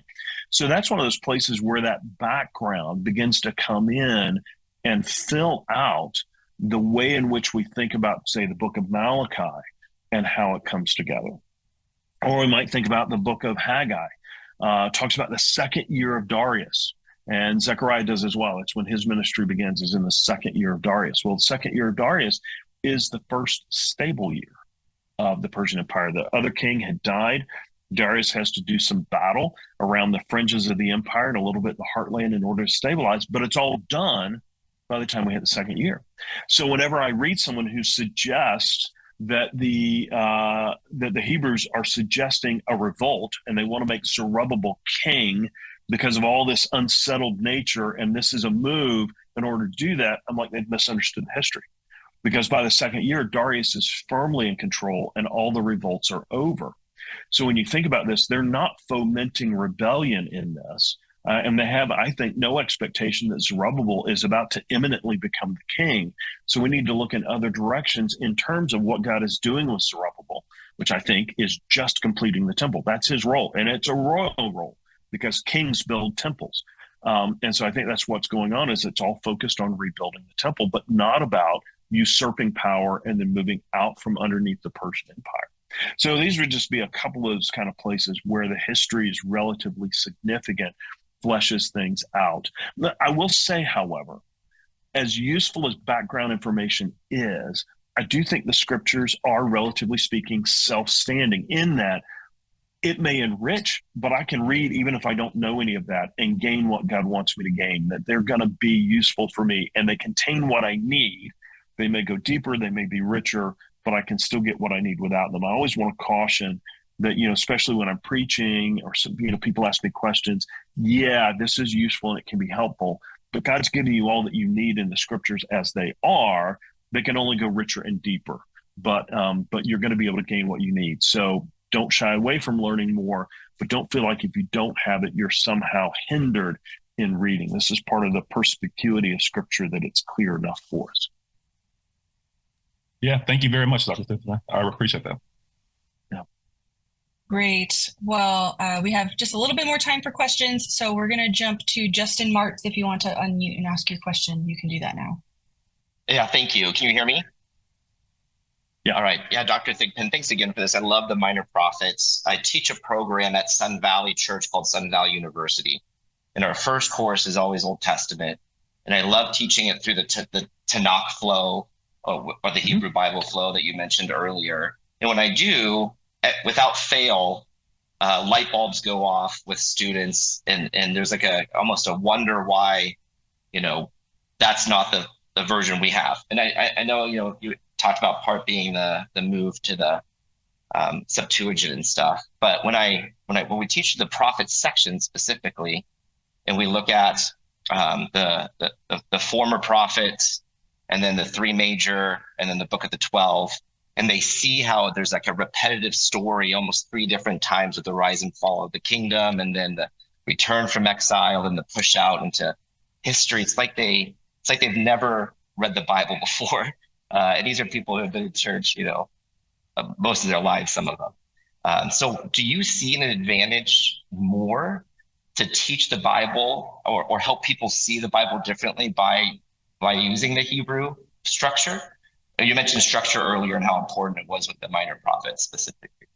So that's one of those places where that background begins to come in and fill out the way in which we think about, say, the book of Malachi and how it comes together. Or we might think about the book of Haggai. Talks about the second year of Darius. And Zechariah does as well. It's when his ministry begins, is in the second year of Darius. Well, the second year of Darius is the first stable year of the Persian Empire. The other king had died. Darius has to do some battle around the fringes of the empire and a little bit the heartland in order to stabilize, but it's all done by the time we hit the second year. So whenever I read someone who suggests that the Hebrews are suggesting a revolt and they want to make Zerubbabel king because of all this unsettled nature, and this is a move in order to do that, I'm like, they've misunderstood history. Because by the second year, Darius is firmly in control and all the revolts are over. So when you think about this, they're not fomenting rebellion in this. And they have, I think, no expectation that Zerubbabel is about to imminently become the king. So we need to look in other directions in terms of what God is doing with Zerubbabel, which I think is just completing the temple. That's his role. And it's a royal role because kings build temples. And so I think that's what's going on, is it's all focused on rebuilding the temple, but not about usurping power and then moving out from underneath the Persian Empire. So these would just be a couple of those kind of places where the history is relatively significant, fleshes things out. I will say, however, as useful as background information is, I do think the scriptures are, relatively speaking, self-standing in that it may enrich, but I can read even if I don't know any of that and gain what God wants me to gain, that they're going to be useful for me and they contain what I need. They may go deeper, they may be richer, but I can still get what I need without them. I always want to caution that, especially when I'm preaching or people ask me questions, yeah, this is useful and it can be helpful, but God's giving you all that you need in the scriptures as they are. They can only go richer and deeper, but you're going to be able to gain what you need. So don't shy away from learning more, but don't feel like if you don't have it, you're somehow hindered in reading. This is part of the perspicuity of scripture, that it's clear enough for us. Yeah, thank you very much, Dr. Thigpen. I appreciate that. Great. Well, we have just a little bit more time for questions, so we're going to jump to Justin Martz. If you want to unmute and ask your question, you can do that now. Yeah, thank you. Can you hear me? Yeah. All right. Yeah, Dr. Thigpen, thanks again for this. I love the minor prophets. I teach a program at Sun Valley Church called Sun Valley University, and our first course is always Old Testament, and I love teaching it through the Tanakh flow or the Hebrew Bible flow that you mentioned earlier. And when I do, without fail, light bulbs go off with students, and there's like almost a wonder why, that's not the version we have. And I know, you talked about part being the move to the Septuagint and stuff, but when we teach the prophet section specifically, and we look at the former prophets, and then the three major, and then the book of the 12, and they see how there's like a repetitive story almost three different times with the rise and fall of the kingdom, and then the return from exile and the push out into history. It's like they've never read the Bible before. And these are people who have been in church, most of their lives, some of them. So do you see an advantage more to teach the Bible or help people see the Bible differently by using the Hebrew structure? You mentioned structure earlier and how important it was with the minor prophets specifically.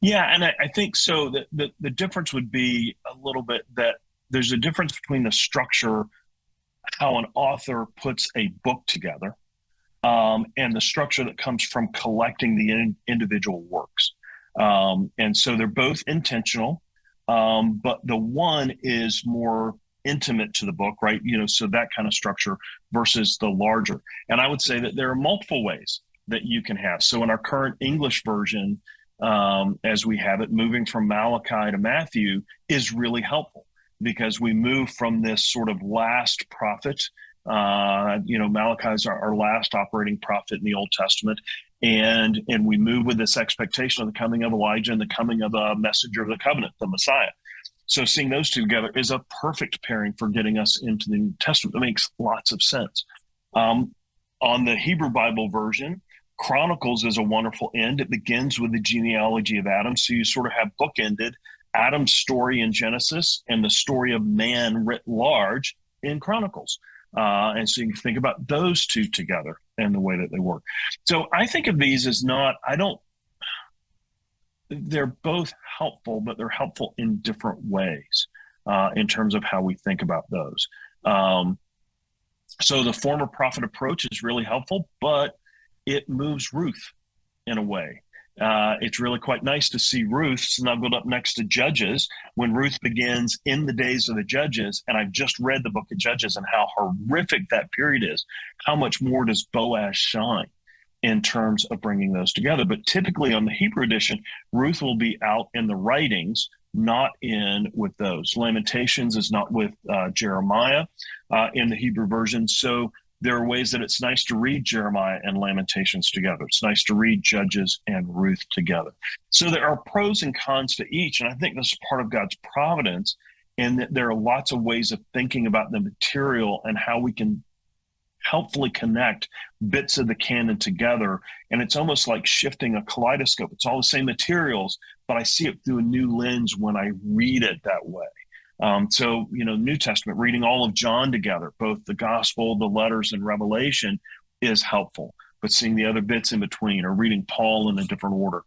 Yeah, and I think so. The difference would be a little bit that there's a difference between the structure, how an author puts a book together, and the structure that comes from collecting the individual works. And so they're both intentional, but the one is more intimate to the book, right? So that kind of structure versus the larger. And I would say that there are multiple ways that you can have. So in our current English version, as we have it, moving from Malachi to Matthew is really helpful, because we move from this sort of last prophet Malachi is our last operating prophet in the Old Testament. And we move with this expectation of the coming of Elijah and the coming of a messenger of the covenant, the Messiah. So seeing those two together is a perfect pairing for getting us into the New Testament. It makes lots of sense. On the Hebrew Bible version, Chronicles is a wonderful end. It begins with the genealogy of Adam. So you sort of have bookended Adam's story in Genesis and the story of man writ large in Chronicles. And so you can think about those two together and the way that they work. So I think of these as they're both helpful, but they're helpful in different ways in terms of how we think about those. So the former prophet approach is really helpful, but it moves Ruth in a way. It's really quite nice to see Ruth snuggled up next to Judges when Ruth begins in the days of the Judges. And I've just read the book of Judges and how horrific that period is. How much more does Boaz shine in terms of bringing those together? But typically on the Hebrew edition, Ruth will be out in the writings, not in with those. Lamentations is not with Jeremiah in the Hebrew version. So there are ways that it's nice to read Jeremiah and Lamentations together. It's nice to read Judges and Ruth together. So there are pros and cons to each. And I think this is part of God's providence, in that there are lots of ways of thinking about the material and how we can helpfully connect bits of the canon together. And it's almost like shifting a kaleidoscope. It's all the same materials, but I see it through a new lens when I read it that way. So, New Testament, reading all of John together, both the gospel, the letters, and Revelation is helpful. But seeing the other bits in between, or reading Paul in a different order,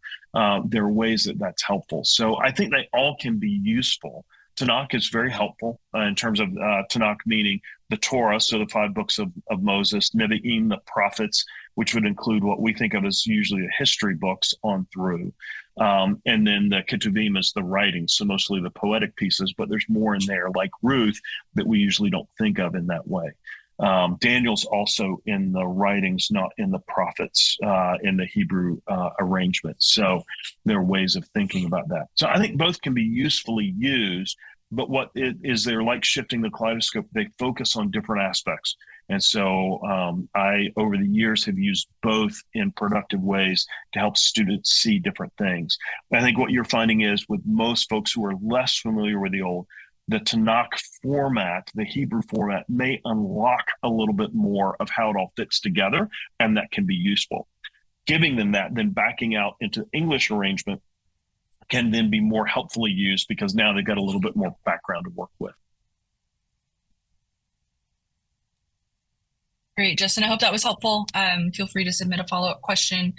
there are ways that that's helpful. So I think they all can be useful. Tanakh is very helpful in terms of Tanakh meaning the Torah, so the 5 books of Moses, Nevi'im, the prophets, which would include what we think of as usually the history books on through. And then the Ketuvim is the writings, so mostly the poetic pieces, but there's more in there, like Ruth, that we usually don't think of in that way. Daniel's also in the writings, not in the prophets, in the Hebrew arrangement. So there are ways of thinking about that. So I think both can be usefully used, but what is they're like shifting the kaleidoscope. They focus on different aspects. And so I, over the years, have used both in productive ways to help students see different things. I think what you're finding is with most folks who are less familiar with the Tanakh format, the Hebrew format, may unlock a little bit more of how it all fits together, and that can be useful. Giving them that, then backing out into English arrangement can then be more helpfully used because now they've got a little bit more background to work with. Great, Justin. I hope that was helpful. Feel free to submit a follow-up question.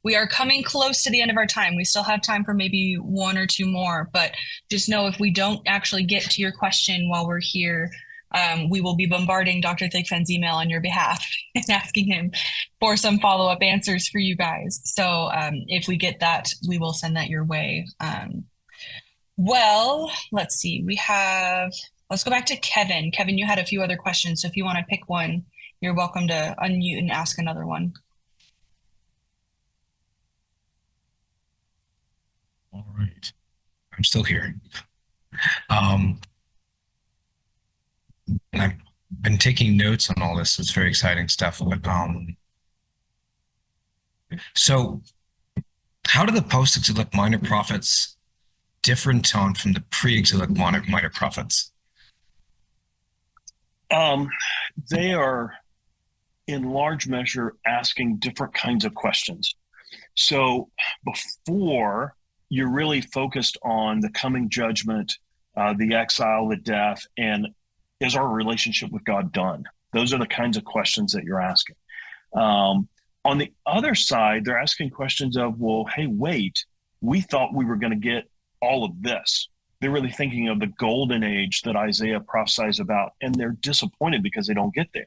We are coming close to the end of our time. We still have time for maybe 1 or 2 more, but just know if we don't actually get to your question while we're here, we will be bombarding Dr. Thigpen's email on your behalf and asking him for some follow-up answers for you guys. So if we get that, we will send that your way. Well, let's see. Let's go back to Kevin. Kevin, you had a few other questions, so if you want to pick one, you're welcome to unmute and ask another one. All right. I'm still here. And I've been taking notes on all this. It's very exciting stuff. But, so how do the post-exilic minor prophets differ in tone from the pre-exilic minor prophets? They are, in large measure, asking different kinds of questions. So before, you're really focused on the coming judgment, the exile, the death, and is our relationship with God done? Those are the kinds of questions that you're asking. On the other side, they're asking questions of, well, hey, wait, we thought we were going to get all of this. They're really thinking of the golden age that Isaiah prophesies about, and they're disappointed because they don't get there.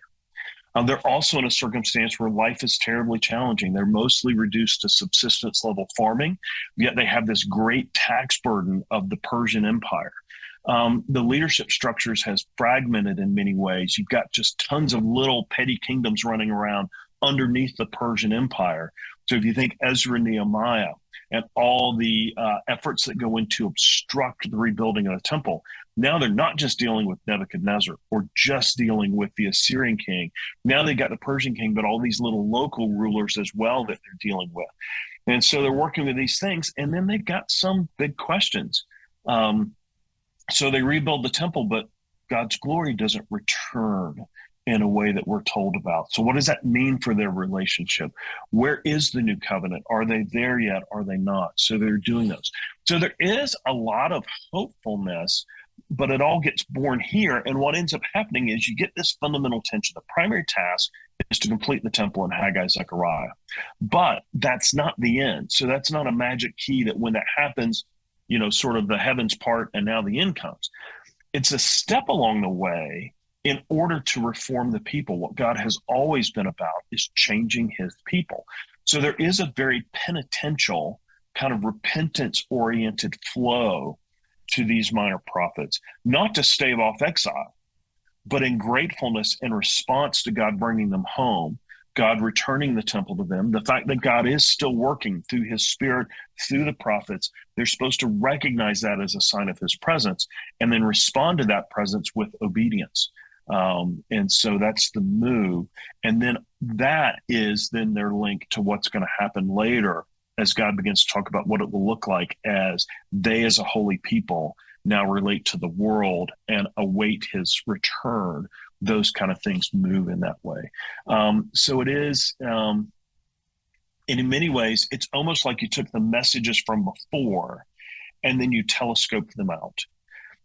They're also in a circumstance where life is terribly challenging. They're mostly reduced to subsistence level farming, yet they have this great tax burden of the Persian Empire. The leadership structures has fragmented in many ways. You've got just tons of little petty kingdoms running around underneath the Persian Empire. So if you think Ezra and Nehemiah and all the efforts that go into obstruct the rebuilding of the temple, now they're not just dealing with Nebuchadnezzar or just dealing with the Assyrian king. Now they've got the Persian king, but all these little local rulers as well that they're dealing with. And so they're working with these things, and then they've got some big questions. So they rebuild the temple, but God's glory doesn't return in a way that we're told about. So what does that mean for their relationship? Where is the new covenant? Are they there yet? Are they not? So they're doing those. So there is a lot of hopefulness, but it all gets born here. And what ends up happening is you get this fundamental tension. The primary task is to complete the temple in Haggai, Zechariah. But that's not the end. So that's not a magic key that when that happens, sort of the heavens part and now the end comes. It's a step along the way in order to reform the people. What God has always been about is changing his people. So there is a very penitential kind of repentance-oriented flow to these minor prophets, not to stave off exile, but in gratefulness and response to God bringing them home, God returning the temple to them, the fact that God is still working through his spirit, through the prophets. They're supposed to recognize that as a sign of his presence and then respond to that presence with obedience. And so that's the move. And then that is then their link to what's going to happen later as God begins to talk about what it will look like as they as a holy people now relate to the world and await his return. Those kind of things move in that way. So it is, and in many ways, it's almost like you took the messages from before and then you telescoped them out.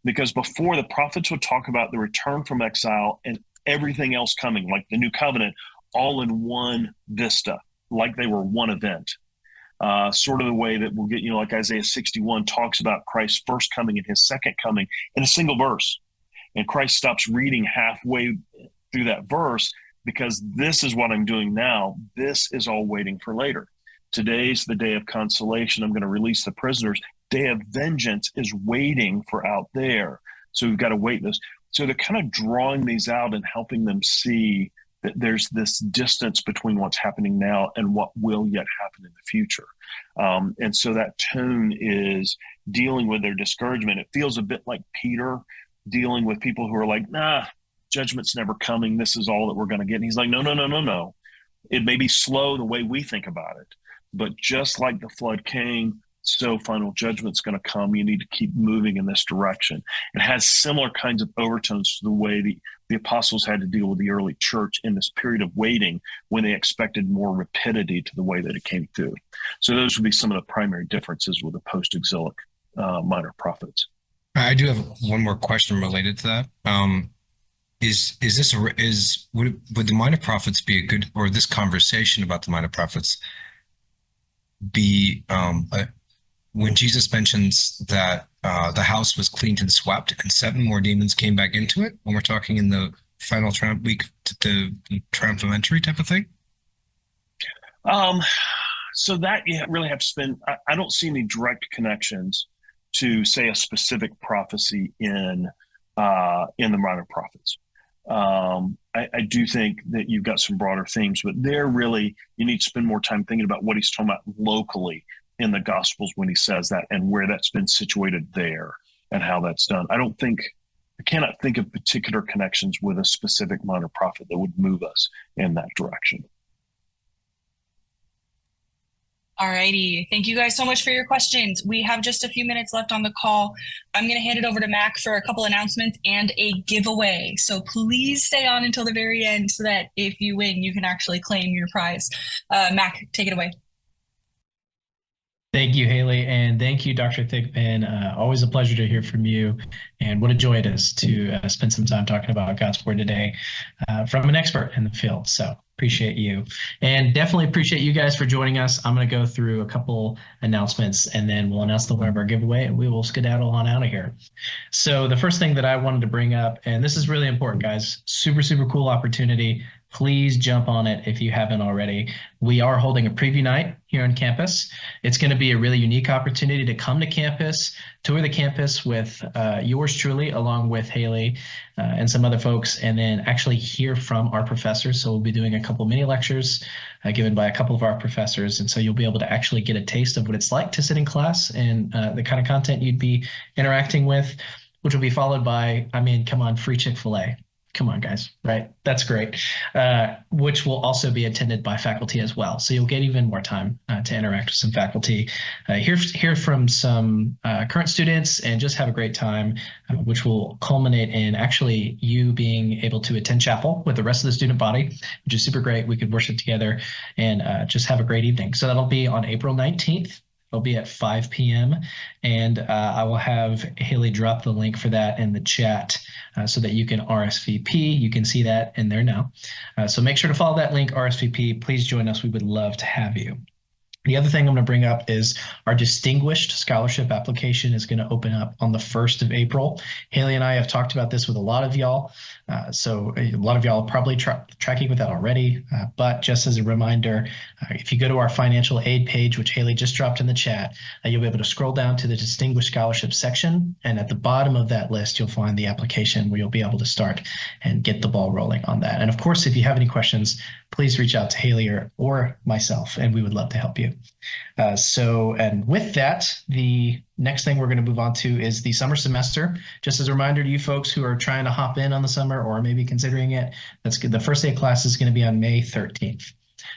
Because before, the prophets would talk about the return from exile and everything else coming, like the new covenant, all in one vista, like they were one event. Sort of the way that we'll get, like Isaiah 61 talks about Christ's first coming and his second coming in a single verse. And Christ stops reading halfway through that verse because this is what I'm doing now. This is all waiting for later. Today's the day of consolation. I'm going to release the prisoners. Day of vengeance is waiting for out there. So we've got to wait this. So they're kind of drawing these out and helping them see that there's this distance between what's happening now and what will yet happen in the future. And so that tone is dealing with their discouragement. It feels a bit like Peter dealing with people who are like, nah, judgment's never coming. This is all that we're going to get. And he's like, no. It may be slow the way we think about it, but just like the flood came, so final judgment's going to come. You need to keep moving in this direction. It has similar kinds of overtones to the way the apostles had to deal with the early church in this period of waiting when they expected more rapidity to the way that it came through. So those would be some of the primary differences with the post-exilic minor prophets. I do have one more question related to that. Would the minor prophets be a good, or this conversation about the minor prophets be when Jesus mentions that the house was cleaned and swept and 7 more demons came back into it, when we're talking in the final week, the triumphantary type of thing? So that you really have to spend, I don't see any direct connections to say a specific prophecy in the minor prophets. I do think that you've got some broader themes, but there really, you need to spend more time thinking about what he's talking about locally in the Gospels when he says that and where that's been situated there and how that's done. I cannot think of particular connections with a specific minor prophet that would move us in that direction. All righty. Thank you guys so much for your questions. We have just a few minutes left on the call. I'm going to hand it over to Mac for a couple announcements and a giveaway. So please stay on until the very end so that if you win, you can actually claim your prize. Mac, take it away. Thank you, Haley, and thank you, Dr. Thigpen. Always a pleasure to hear from you, and what a joy it is to spend some time talking about God's Word today from an expert in the field. So appreciate you, and definitely appreciate you guys for joining us. I'm going to go through a couple announcements, and then we'll announce the winner of our giveaway, and we will skedaddle on out of here. So the first thing that I wanted to bring up, and this is really important, guys, super, super cool opportunity. please jump on it if you haven't already. We are holding a preview night here on campus. It's going to be a really unique opportunity to come to campus, tour the campus with yours truly, along with Haley and some other folks, and then actually hear from our professors. So we'll be doing a couple mini lectures given by a couple of our professors. And so you'll be able to actually get a taste of what it's like to sit in class and the kind of content you'd be interacting with, which will be followed by, I mean, come on, free Chick-fil-A. Come on, guys, right? That's great. Which will also be attended by faculty as well. So you'll get even more time to interact with some faculty, hear from some current students, and just have a great time, which will culminate in actually you being able to attend chapel with the rest of the student body, which is super great. We could worship together and just have a great evening. So that'll be on April 19th. It'll be at 5 p.m. And I will have Haley drop the link for that in the chat so that you can RSVP. You can see that in there now. So make sure to follow that link, RSVP. Please join us. We would love to have you. The other thing I'm going to bring up is our distinguished scholarship application is going to open up on the 1st of April. Haley and I have talked about this with a lot of y'all. So a lot of y'all are probably tracking with that already. But just as a reminder, if you go to our financial aid page, which Haley just dropped in the chat, you'll be able to scroll down to the distinguished scholarship section. And at the bottom of that list, you'll find the application where you'll be able to start and get the ball rolling on that. And of course, if you have any questions, please reach out to Haley or myself, and we would love to help you. And with that, the next thing we're going to move on to is the summer semester. Just as a reminder to you folks who are trying to hop in on the summer or maybe considering it, that's good. The first day of class is going to be on May 13th.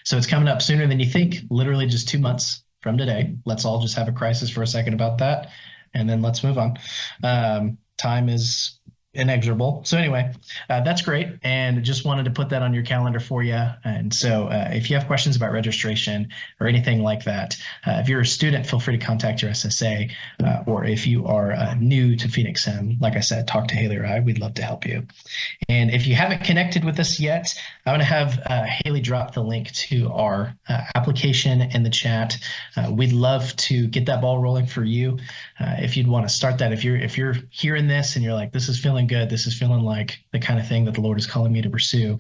So it's coming up sooner than you think, literally just 2 months from today. Let's all just have a crisis for a second about that, and then let's move on. Time is inexorable. So anyway, that's great. And just wanted to put that on your calendar for you. And so if you have questions about registration or anything like that, if you're a student, feel free to contact your SSA. Or if you are new to Phoenix Sim, like I said, talk to Haley or I. We'd love to help you. And if you haven't connected with us yet, I'm going to have Haley drop the link to our application in the chat. We'd love to get that ball rolling for you. If you'd want to start that, if you're hearing this and you're like, this is feeling good, this is feeling like the kind of thing that the Lord is calling me to pursue,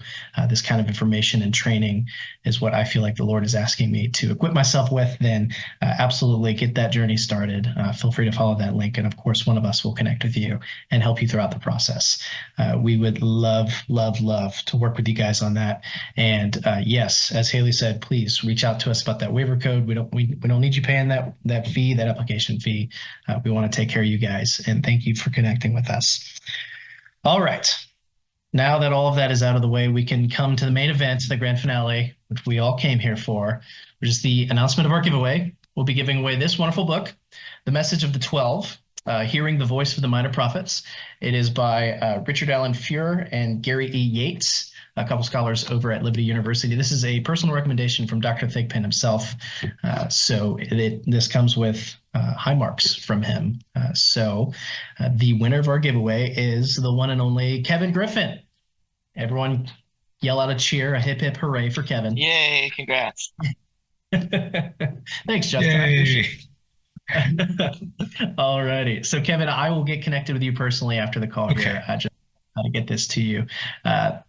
this kind of information and training is what I feel like the Lord is asking me to equip myself with, then absolutely get that journey started. Feel free to follow that link. And of course, one of us will connect with you and help you throughout the process. We would love to work with you guys on that. And yes, as Haley said, please reach out to us about that waiver code. We don't need you paying that fee, that application fee. We want to take care of you guys. And thank you for connecting with us. All right. Now that all of that is out of the way, we can come to the main event, the grand finale, which we all came here for, which is the announcement of our giveaway. We'll be giving away this wonderful book, The Message of the 12, Hearing the Voice of the Minor Prophets. It is by Richard Allen Fuhrer and Gary E. Yates, a couple scholars over at Liberty University. This is a personal recommendation from Dr. Thigpen himself. So this comes with high marks from him. So the winner of our giveaway is the one and only Kevin Griffin. Everyone yell out a cheer, a hip hip hooray for Kevin. Yay, congrats. Thanks, Justin. I appreciate it. All righty. So Kevin, I will get connected with you personally after the call here. Just how to get this to you.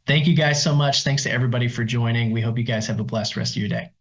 Thank you guys so much. Thanks to everybody for joining. We hope you guys have a blessed rest of your day.